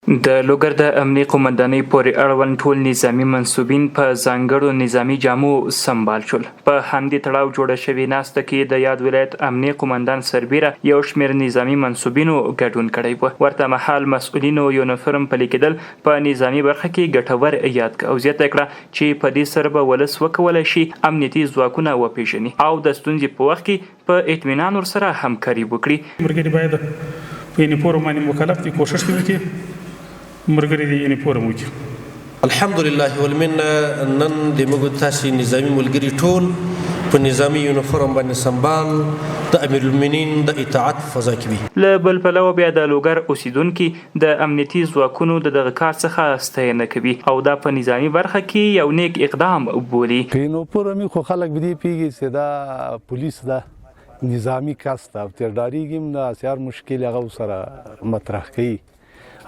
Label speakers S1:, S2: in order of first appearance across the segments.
S1: د لوګر د امنیه قومندانۍ پورې اړوند ټول نظامي منصوبین په ځانګړو نظامي جامو سمبال شول. په همدې تړاو جوړه شوې ناسته کې د یاد ولایت امنیه قومندان سربیره یو شمېر نظامي منصوبینو ګډون کړی و. ورته مهال مسؤلینو یونیفورم پلي کېدل په نظامي برخه کې ګټور یاد کړ او زیاته کړه چې په دې سره به ولس وکولی شي امنیتي ځواکونه وپېژني او د ستونزې په وخت کې په اطمینان ورسره همکاري وکړي.
S2: مرګري باید په یونیفورم باندې مکلف دي، کوشش وکړي مرګري د یونیفورم وکړي.
S3: الحمدلله والمنه نن د موږ تاسې نظامي ملګري ټول په نظامي یونیفورم باندې سمبال د امیر المؤمنین د اطاعت فضا کې وي.
S1: له بل پلوه بیا د لوګر اوسیدونکي د امنیتي ځواکونو د دغه کار څخه ستاینه کوي او دا په نظامي برخه کې یو نیک اقدام بولي.
S4: یونیفورم خو خلک بدې پیږي چې دا پولیس ده، نظامي کس ده او تیرداریږي د اسیار مشکل هغه سره مطرح کوي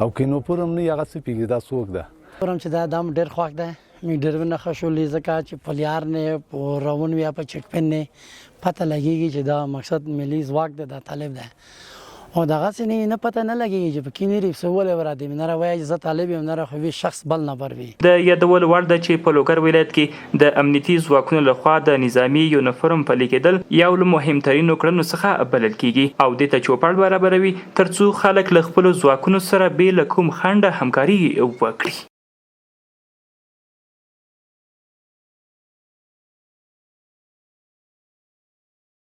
S4: او که یونیفورم نه هغه څه پیږي دا څوک ده
S5: یونیفورم چې دا دام ډېر خوښ ده. مې ډېر نه خوشحالي ځکه چې پلیار نه په روان یا په چک پین نه پته لګېږي چې دا مقصد ملي ځواک ده، دا طالب ده او دغسې نه پته نه لګېږي چې په کې نه ریفسولی ورادي نه راوایي چې زه طالب یم نه راخوي شخص بل نفر وي. د
S1: یادول وړ ده چې په لوګر ولایت کې د امنیتي ځواکونو لخوا د نظامي یونیفورم پلي کېدل یو له مهمترینو کړنو څخه بلل کېږي او دې ته چوپړ برابروي تر څو خلک له خپلو ځواکونو سره بې له کوم خنډه همکاري وکړي.